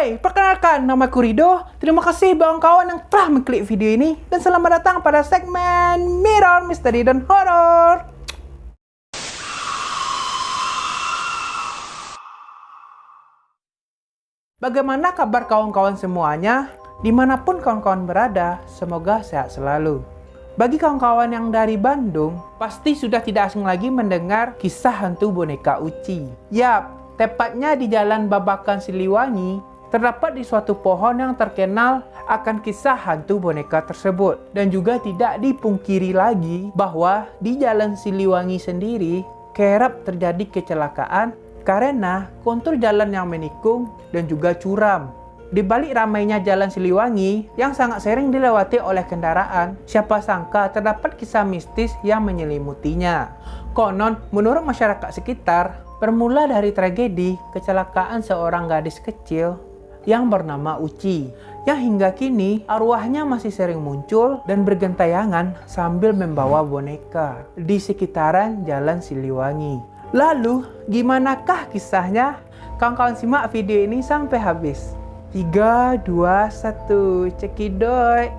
Hai, perkenalkan namaku Rido. Terima kasih bang kawan yang telah mengklik video ini. Dan selamat datang pada segmen Mirror, Misteri, dan Horor. Bagaimana kabar kawan-kawan semuanya? Dimanapun kawan-kawan berada, semoga sehat selalu. Bagi kawan-kawan yang dari Bandung, pasti sudah tidak asing lagi mendengar kisah hantu boneka Uci. Yap, tepatnya di Jalan Babakan Siliwangi, terdapat di suatu pohon yang terkenal akan kisah hantu boneka tersebut. Dan juga tidak dipungkiri lagi bahwa di Jalan Siliwangi sendiri kerap terjadi kecelakaan karena kontur jalan yang menikung dan juga curam. Di balik ramainya Jalan Siliwangi yang sangat sering dilewati oleh kendaraan, siapa sangka terdapat kisah mistis yang menyelimutinya. Konon, menurut masyarakat sekitar, bermula dari tragedi kecelakaan seorang gadis kecil yang bernama Uci, yang hingga kini arwahnya masih sering muncul dan bergentayangan sambil membawa boneka di sekitaran Jalan Siliwangi. Lalu, gimanakah kisahnya? Kawan-kawan simak video ini sampai habis. 3, 2, 1, cekidot.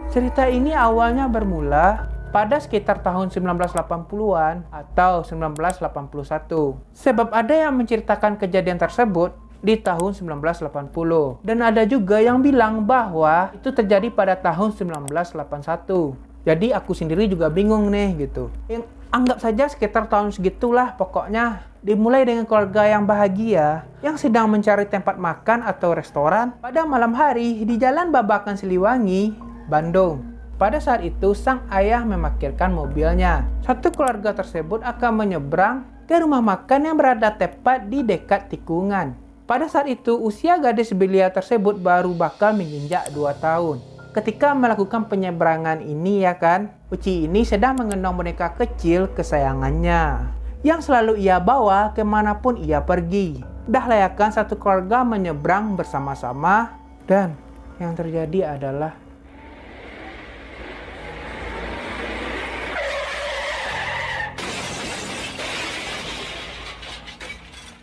Cerita ini awalnya bermula pada sekitar tahun 1980-an atau 1981. Sebab ada yang menceritakan kejadian tersebut di tahun 1980. Dan ada juga yang bilang bahwa itu terjadi pada tahun 1981. Jadi aku sendiri juga bingung nih gitu. Yang anggap saja sekitar tahun segitulah pokoknya. Dimulai dengan keluarga yang bahagia yang sedang mencari tempat makan atau restoran pada malam hari di Jalan Babakan Siliwangi, Bandung. Pada saat itu, sang ayah memarkirkan mobilnya. Satu keluarga tersebut akan menyeberang ke rumah makan yang berada tepat di dekat tikungan. Pada saat itu, usia gadis belia tersebut baru bakal menginjak 2 tahun. Ketika melakukan penyeberangan ini ya kan, Uci ini sedang mengendong boneka kecil kesayangannya yang selalu ia bawa kemanapun ia pergi. Dah layakan satu keluarga menyeberang bersama-sama dan yang terjadi adalah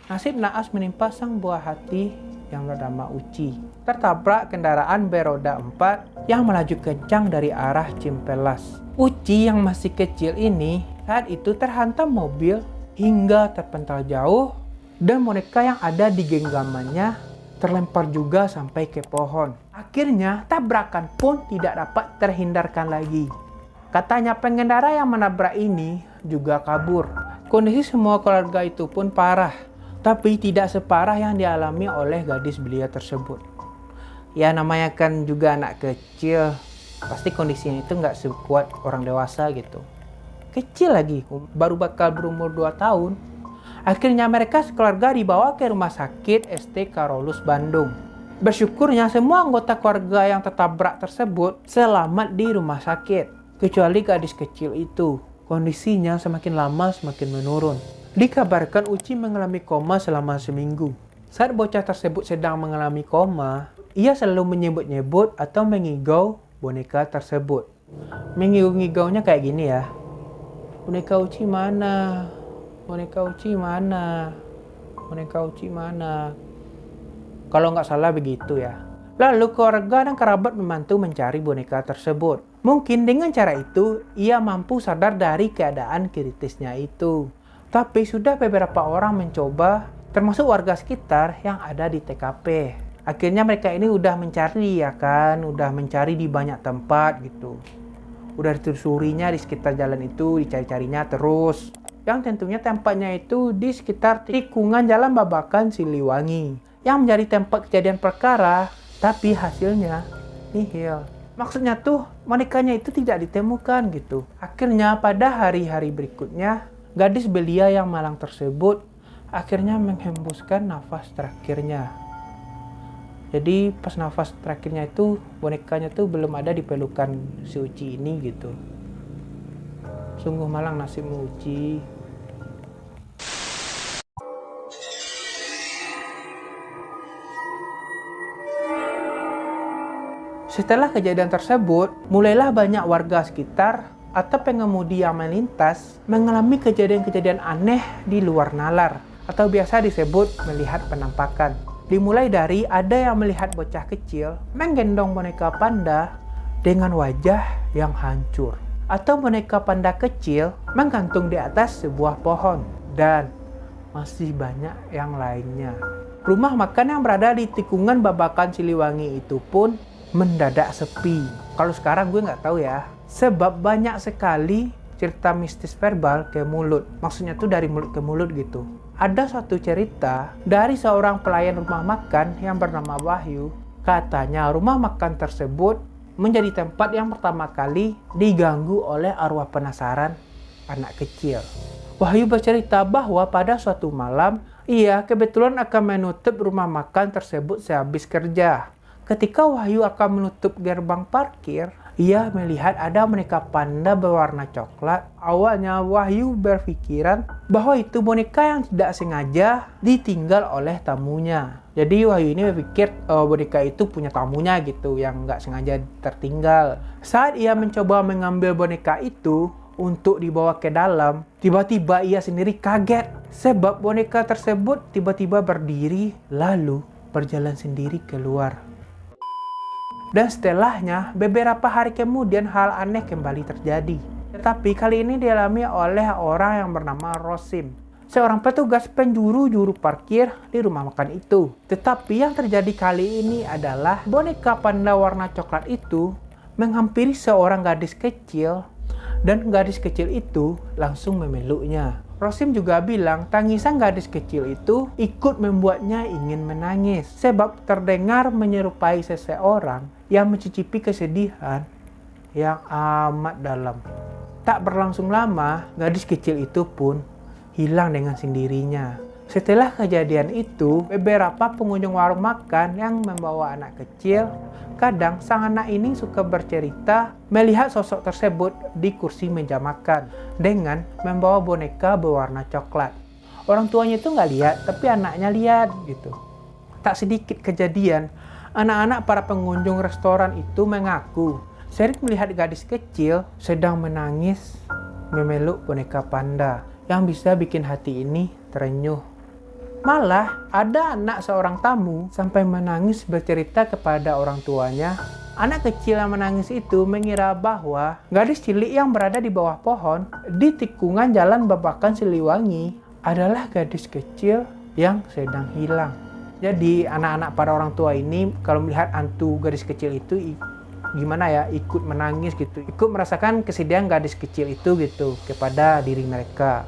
nasib naas menimpa sang buah hati yang bernama Uci. Tertabrak kendaraan beroda 4 yang melaju kencang dari arah Cimpelas. Uci yang masih kecil ini saat itu terhantam mobil hingga terpental jauh dan boneka yang ada di genggamannya terlempar juga sampai ke pohon. Akhirnya tabrakan pun tidak dapat terhindarkan lagi. Katanya pengendara yang menabrak ini juga kabur. Kondisi semua keluarga itu pun parah, tapi tidak separah yang dialami oleh gadis belia tersebut. Ya namanya kan juga anak kecil, pasti kondisinya itu nggak sekuat orang dewasa gitu. Kecil lagi, baru bakal berumur 2 tahun. Akhirnya mereka sekeluarga dibawa ke rumah sakit ST Karolus Bandung. Bersyukurnya semua anggota keluarga yang tertabrak tersebut selamat di rumah sakit. Kecuali gadis kecil itu, kondisinya semakin lama semakin menurun. Dikabarkan Uci mengalami koma selama seminggu. Saat bocah tersebut sedang mengalami koma, ia selalu menyebut-nyebut atau mengigau boneka tersebut. Mengigau-ngigaunya kayak gini ya. Boneka Uci mana? Boneka Uci mana? Boneka Uci mana? Kalau nggak salah begitu ya. Lalu keluarga dan kerabat membantu mencari boneka tersebut. Mungkin dengan cara itu, ia mampu sadar dari keadaan kritisnya itu. Tapi sudah beberapa orang mencoba, termasuk warga sekitar yang ada di TKP. Akhirnya mereka ini udah mencari ya kan, udah mencari di banyak tempat gitu. Udah ditelusurinya di sekitar jalan itu, dicari-carinya terus. Yang tentunya tempatnya itu di sekitar tikungan Jalan Babakan Siliwangi. Yang menjadi tempat kejadian perkara, tapi hasilnya nihil. Maksudnya tuh, bonekanya itu tidak ditemukan gitu. Akhirnya pada hari-hari berikutnya, gadis belia yang malang tersebut akhirnya menghembuskan nafas terakhirnya. Jadi pas nafas terakhirnya itu bonekanya tuh belum ada di pelukan si Uci ini gitu. Sungguh malang nasibmu Uci. Setelah kejadian tersebut, mulailah banyak warga sekitar atau pengemudi yang melintas mengalami kejadian-kejadian aneh di luar nalar, atau biasa disebut melihat penampakan. Dimulai dari ada yang melihat bocah kecil menggendong boneka panda dengan wajah yang hancur, atau boneka panda kecil menggantung di atas sebuah pohon, dan masih banyak yang lainnya. Rumah makan yang berada di tikungan Babakan Siliwangi itu pun mendadak sepi. Kalau sekarang gue nggak tahu ya, sebab banyak sekali cerita mistis verbal ke mulut. Maksudnya tuh dari mulut ke mulut gitu. Ada suatu cerita dari seorang pelayan rumah makan yang bernama Wahyu. Katanya rumah makan tersebut menjadi tempat yang pertama kali diganggu oleh arwah penasaran anak kecil. Wahyu bercerita bahwa pada suatu malam, ia kebetulan akan menutup rumah makan tersebut sehabis kerja. Ketika Wahyu akan menutup gerbang parkir, ia melihat ada boneka panda berwarna coklat. Awalnya Wahyu berpikiran bahwa itu boneka yang tidak sengaja ditinggal oleh tamunya. Jadi Wahyu ini berpikir boneka itu punya tamunya gitu, yang nggak sengaja tertinggal. Saat ia mencoba mengambil boneka itu untuk dibawa ke dalam, tiba-tiba ia sendiri kaget sebab boneka tersebut tiba-tiba berdiri lalu berjalan sendiri keluar. Dan setelahnya, beberapa hari kemudian hal aneh kembali terjadi. Tetapi kali ini dialami oleh orang yang bernama Rosim, seorang petugas penjuru juru parkir di rumah makan itu. Tetapi yang terjadi kali ini adalah boneka panda warna coklat itu menghampiri seorang gadis kecil, dan gadis kecil itu langsung memeluknya. Rosim juga bilang tangisan gadis kecil itu ikut membuatnya ingin menangis sebab terdengar menyerupai seseorang yang mencicipi kesedihan yang amat dalam. Tak berlangsung lama, gadis kecil itu pun hilang dengan sendirinya. Setelah kejadian itu, beberapa pengunjung warung makan yang membawa anak kecil, kadang sang anak ini suka bercerita melihat sosok tersebut di kursi meja makan dengan membawa boneka berwarna coklat. Orang tuanya itu nggak lihat, tapi anaknya lihat gitu. Tak sedikit kejadian, anak-anak para pengunjung restoran itu mengaku sering melihat gadis kecil sedang menangis memeluk boneka panda yang bisa bikin hati ini terenyuh. Malah ada anak seorang tamu sampai menangis bercerita kepada orang tuanya. Anak kecil yang menangis itu mengira bahwa gadis cilik yang berada di bawah pohon di tikungan jalan Babakan Siliwangi adalah gadis kecil yang sedang hilang. Jadi anak-anak para orang tua ini kalau melihat hantu gadis kecil itu gimana ya, ikut menangis gitu, ikut merasakan kesedihan gadis kecil itu gitu kepada diri mereka.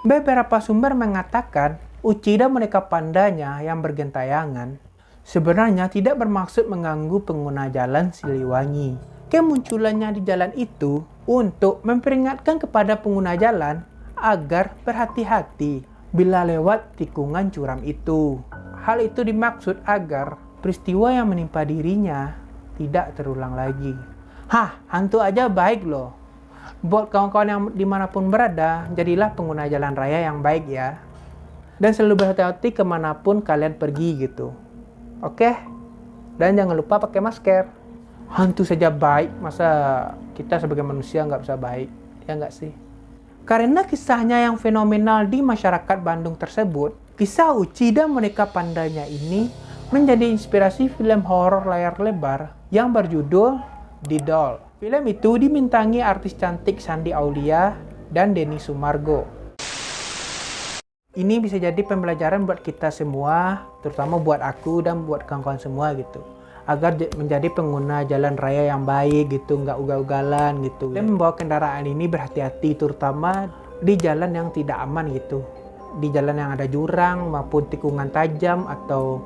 Beberapa sumber mengatakan Uci dan boneka pandanya yang bergentayangan sebenarnya tidak bermaksud mengganggu pengguna jalan Siliwangi. Kemunculannya di jalan itu untuk memperingatkan kepada pengguna jalan agar berhati-hati bila lewat tikungan curam itu. Hal itu dimaksud agar peristiwa yang menimpa dirinya tidak terulang lagi. Hah, hantu aja baik loh. Buat kawan-kawan yang dimanapun berada, jadilah pengguna jalan raya yang baik ya. Dan selalu berhati-hati kemanapun kalian pergi gitu. Oke? Dan jangan lupa pakai masker. Hantu saja baik, masa kita sebagai manusia nggak bisa baik? Ya nggak sih? Karena kisahnya yang fenomenal di masyarakat Bandung tersebut, kisah Uci dan boneka pandanya ini menjadi inspirasi film horor layar lebar yang berjudul The Doll. Film itu dibintangi artis cantik Shandy Aulia dan Denny Sumargo. Ini bisa jadi pembelajaran buat kita semua, terutama buat aku dan buat kawan-kawan semua gitu. Agar menjadi pengguna jalan raya yang baik gitu, nggak ugal-ugalan gitu. Dan membawa kendaraan ini berhati-hati, terutama di jalan yang tidak aman gitu. Di jalan yang ada jurang maupun tikungan tajam atau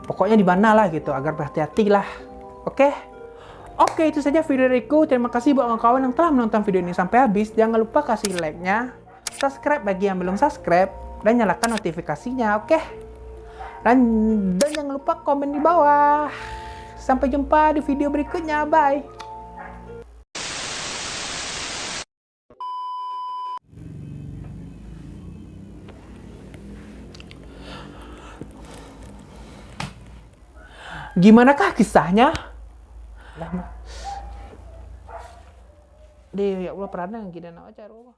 pokoknya di mana lah gitu, agar berhati-hati lah. Oke? Oke, itu saja video dariku. Terima kasih buat kawan-kawan yang telah menonton video ini sampai habis. Jangan lupa kasih like-nya, subscribe bagi yang belum subscribe, dan nyalakan notifikasinya, oke? Dan jangan lupa komen di bawah. Sampai jumpa di video berikutnya, bye! Gimanakah kisahnya? Lama. Deh ya Allah pernah kita nak ajar Allah.